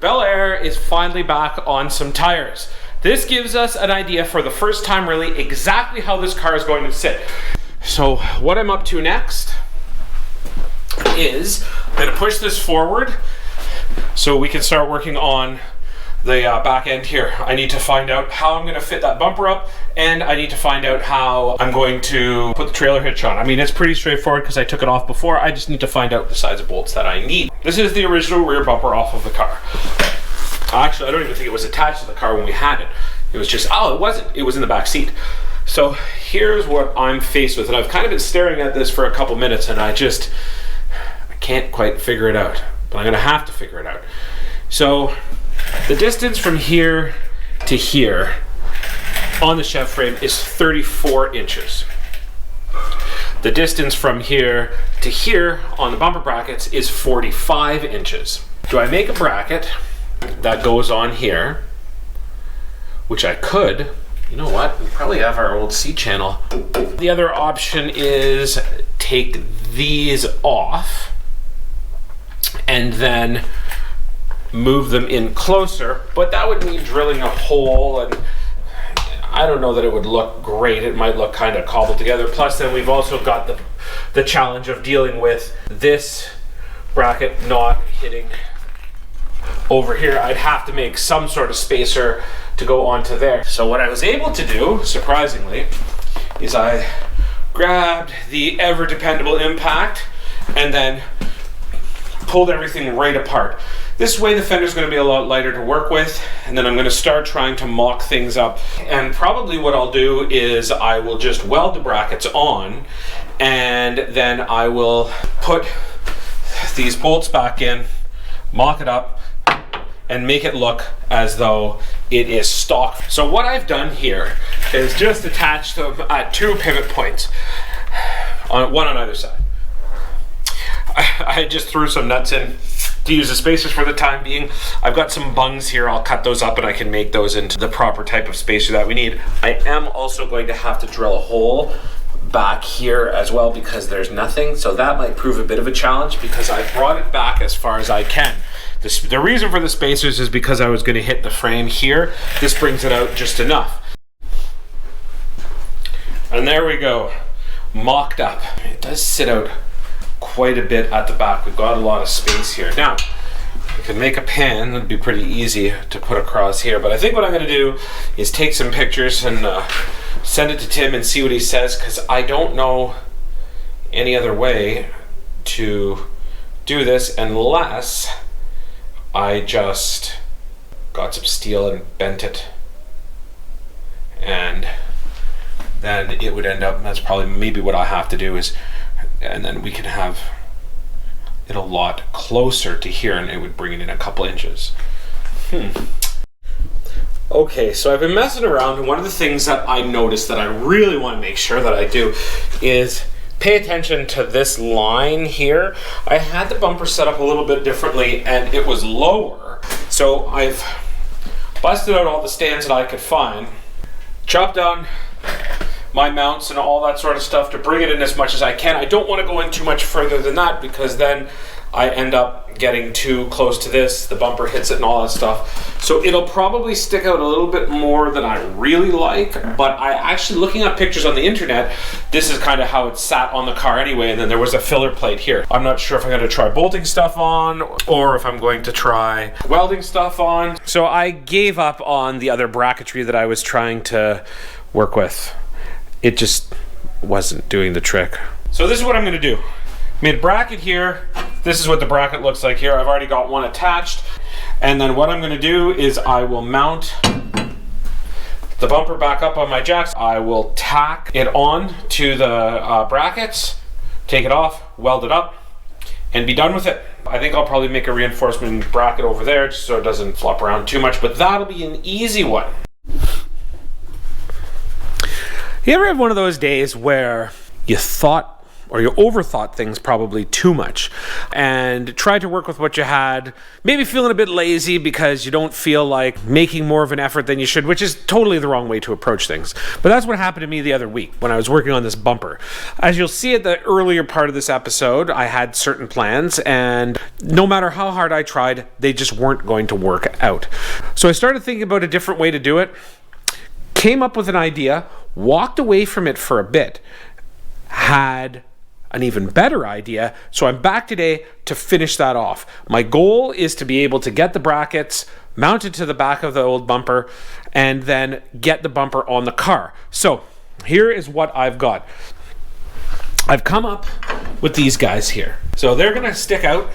Bel Air is finally back on some tires. This gives us an idea for the first time really exactly how this car is going to sit. So what I'm up to next is I'm going to push this forward so we can start working on the back end here. I need to find out how I'm going to fit that bumper up, and I need to find out how I'm going to put the trailer hitch on. I mean, it's pretty straightforward because I took it off before. I just need to find out the size of bolts that I need. This is the original rear bumper off of the car. Actually, I don't even think it was attached to the car when we had it. It was just, oh, it wasn't. It was in the back seat. So here's what I'm faced with, and I've kind of been staring at this for a couple minutes, and I can't quite figure it out, but I'm going to have to figure it out. So the distance from here to here on the Chev frame is 34 inches. The distance from here to here on the bumper brackets is 45 inches. Do I make a bracket that goes on here, which I could? You know what? We probably have our old C channel. The other option is take these off and then move them in closer, but that would mean drilling a hole, and I don't know that it would look great. It might look kind of cobbled together. Plus then we've also got the challenge of dealing with this bracket not hitting over here. I'd have to make some sort of spacer to go onto there. So what I was able to do, surprisingly, is I grabbed the ever dependable impact and then pulled everything right apart. This way the fender's going to be a lot lighter to work with, and then I'm going to start trying to mock things up. And probably what I'll do is I will just weld the brackets on, and then I will put these bolts back in, mock it up, and make it look as though it is stock. So what I've done here is just attach them at 2 pivot points, one on either side. I just threw some nuts in to use the spacers for the time being. I've got some bungs here. I'll cut those up and I can make those into the proper type of spacer that we need. I am also going to have to drill a hole back here as well because there's nothing. So that might prove a bit of a challenge because I brought it back as far as I can. The reason for the spacers is because I was going to hit the frame here. This brings it out just enough. And there we go, mocked up. It does sit out quite a bit at the back. We've got a lot of space here. Now, I could make a pen. It'd be pretty easy to put across here, but I think what I'm going to do is take some pictures and send it to Tim and see what he says, because I don't know any other way to do this unless I just got some steel and bent it, and then it would end up, that's probably maybe what I have to do is, and then we can have it a lot closer to here and it would bring it in a couple inches. Okay, so I've been messing around, and one of the things that I noticed that I really want to make sure that I do is pay attention to this line here. I had the bumper set up a little bit differently and it was lower. So I've busted out all the stands that I could find, chopped down my mounts and all that sort of stuff to bring it in as much as I can. I don't want to go in too much further than that because then I end up getting too close to this, the bumper hits it and all that stuff. So it'll probably stick out a little bit more than I really like, but I actually, looking at pictures on the internet, this is kind of how it sat on the car anyway, and then there was a filler plate here. I'm not sure if I'm going to try bolting stuff on or if I'm going to try welding stuff on. So I gave up on the other bracketry that I was trying to work with. It just wasn't doing the trick. So this is what I'm going to do. Made a bracket here. This is what the bracket looks like here. I've already got one attached. And then what I'm going to do is I will mount the bumper back up on my jacks. I will tack it on to the brackets, take it off, weld it up, and be done with it. I think I'll probably make a reinforcement bracket over there just so it doesn't flop around too much, but that'll be an easy one. You ever have one of those days where you thought or you overthought things probably too much and tried to work with what you had, maybe feeling a bit lazy because you don't feel like making more of an effort than you should, which is totally the wrong way to approach things. But that's what happened to me the other week when I was working on this bumper. As you'll see at the earlier part of this episode, I had certain plans, and no matter how hard I tried, they just weren't going to work out. So I started thinking about a different way to do it, came up with an idea, walked away from it for a bit, had an even better idea, so I'm back today to finish that off. My goal is to be able to get the brackets mounted to the back of the old bumper and then get the bumper on the car. So here is what I've got. I've come up with these guys here. So they're going to stick out,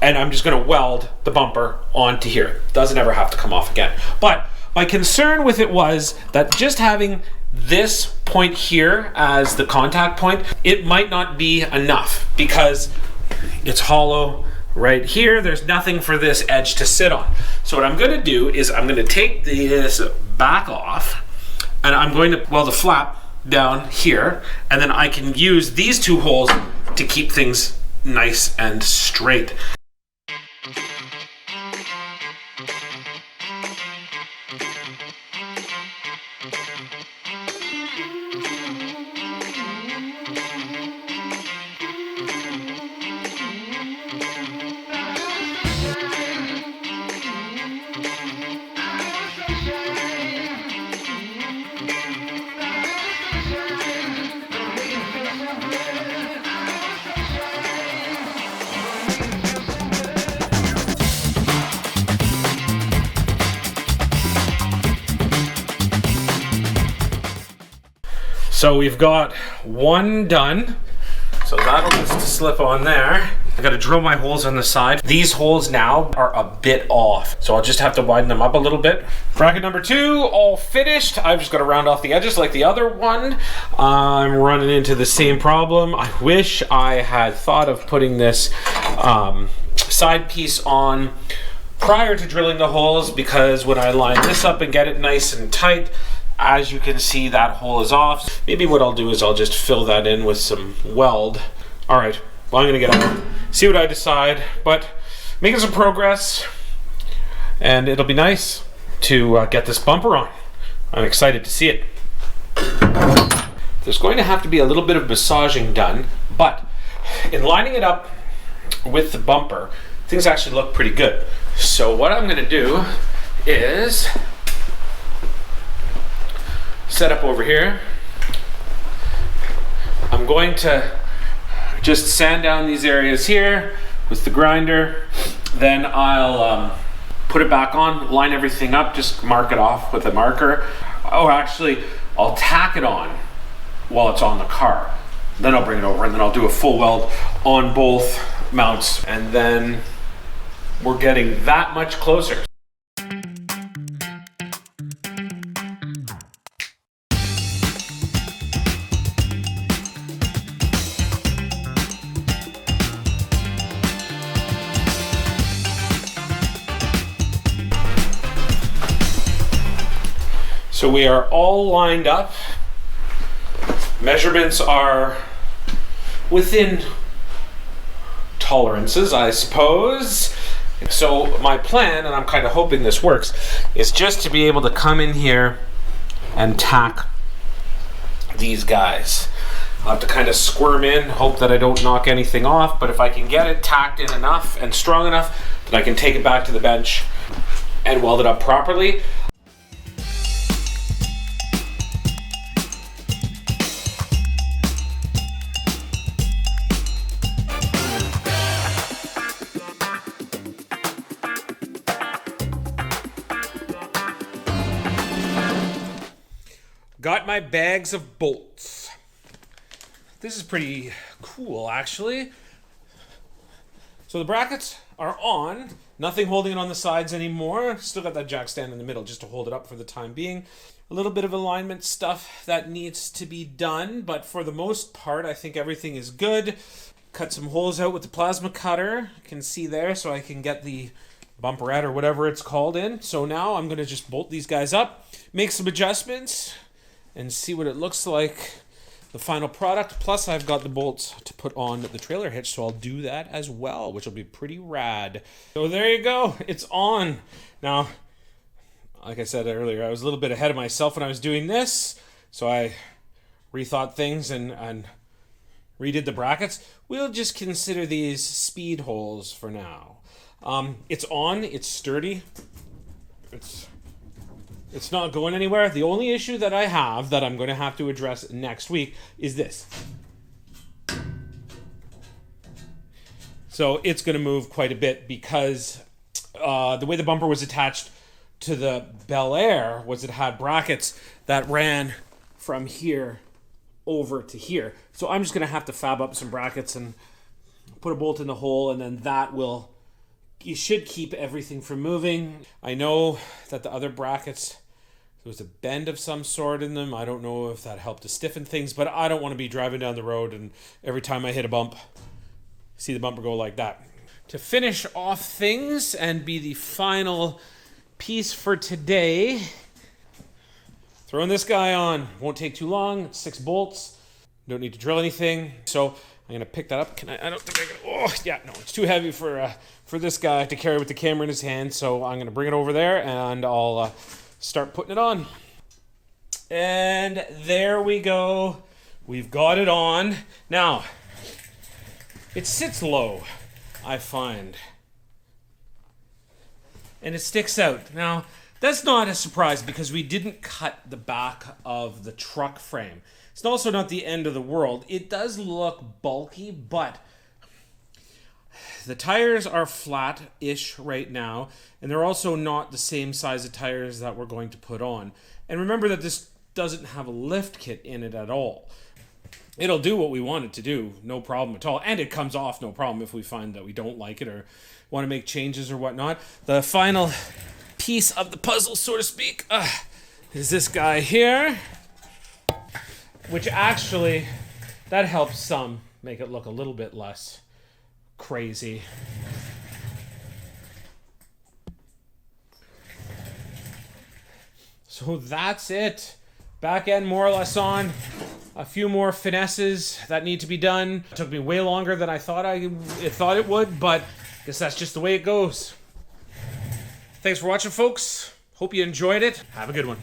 and I'm just going to weld the bumper onto here. Doesn't ever have to come off again. But my concern with it was that just having this point here as the contact point, it might not be enough because it's hollow right here. There's nothing for this edge to sit on. So what I'm going to do is I'm going to take this back off, and I'm going to weld a flap down here, and then I can use these two holes to keep things nice and straight. So we've got one done. So that'll just slip on there. I gotta drill my holes on the side. These holes now are a bit off, so I'll just have to widen them up a little bit. Bracket number 2, all finished. I've just gotta round off the edges like the other one. I'm running into the same problem. I wish I had thought of putting this side piece on prior to drilling the holes, because when I line this up and get it nice and tight, as you can see, that hole is off. Maybe what I'll do is I'll just fill that in with some weld. All right, well, I'm gonna get out, see what I decide, but making some progress, and it'll be nice to get this bumper on. I'm excited to see it. There's going to have to be a little bit of massaging done, but in lining it up with the bumper, things actually look pretty good. So what I'm gonna do is set up over here. I'm going to just sand down these areas here with the grinder. Then I'll put it back on, line everything up, just mark it off with a marker. Oh, actually, I'll tack it on while it's on the car. Then I'll bring it over and then I'll do a full weld on both mounts, and then we're getting that much closer. So we are all lined up. Measurements are within tolerances, I suppose. So my plan, and I'm kind of hoping this works, is just to be able to come in here and tack these guys. I'll have to kind of squirm in, hope that I don't knock anything off, but if I can get it tacked in enough and strong enough that I can take it back to the bench and weld it up properly. Got my bags of bolts. This is pretty cool, actually. So the brackets are on. Nothing holding it on the sides anymore. Still got that jack stand in the middle just to hold it up for the time being. A little bit of alignment stuff that needs to be done, but for the most part, I think everything is good. Cut some holes out with the plasma cutter. You can see there, so I can get the bumperette or whatever it's called in. So now I'm gonna just bolt these guys up, make some adjustments, and see what it looks like the final product. Plus I've got the bolts to put on the trailer hitch, so I'll do that as well, which will be pretty rad. So there you go, it's on. Now, like I said earlier, I was a little bit ahead of myself when I was doing this, so I rethought things and redid the brackets. We'll just consider these speed holes for now. It's on, it's sturdy, it's not going anywhere. The only issue that I have that I'm going to have to address next week is this. So it's going to move quite a bit because the way the bumper was attached to the Bel Air was it had brackets that ran from here over to here. So I'm just going to have to fab up some brackets and put a bolt in the hole, and then that will, you should keep everything from moving. I know that the other brackets, there was a bend of some sort in them. I don't know if that helped to stiffen things, but I don't want to be driving down the road and every time I hit a bump, see the bumper go like that. To finish off things and be the final piece for today, throwing this guy on. Won't take too long. 6 bolts. Don't need to drill anything. So I'm gonna pick that up. I don't think I can. Oh yeah, no, it's too heavy for this guy to carry with the camera in his hand. So I'm gonna bring it over there and I'll start putting it on. And there we go. We've got it on. Now, it sits low, I find. And it sticks out. Now, that's not a surprise because we didn't cut the back of the truck frame. It's also not the end of the world. It does look bulky, but the tires are flat-ish right now, and they're also not the same size of tires that we're going to put on. And remember that this doesn't have a lift kit in it at all. It'll do what we want it to do, no problem at all. And it comes off no problem if we find that we don't like it or want to make changes or whatnot. The final piece of the puzzle, so to speak, is this guy here, which actually, that helps some make it look a little bit less crazy. So that's it. Back end more or less on. A few more finesses that need to be done. It took me way longer than I thought it would, but I guess that's just the way it goes. Thanks for watching, folks. Hope you enjoyed it. Have a good one.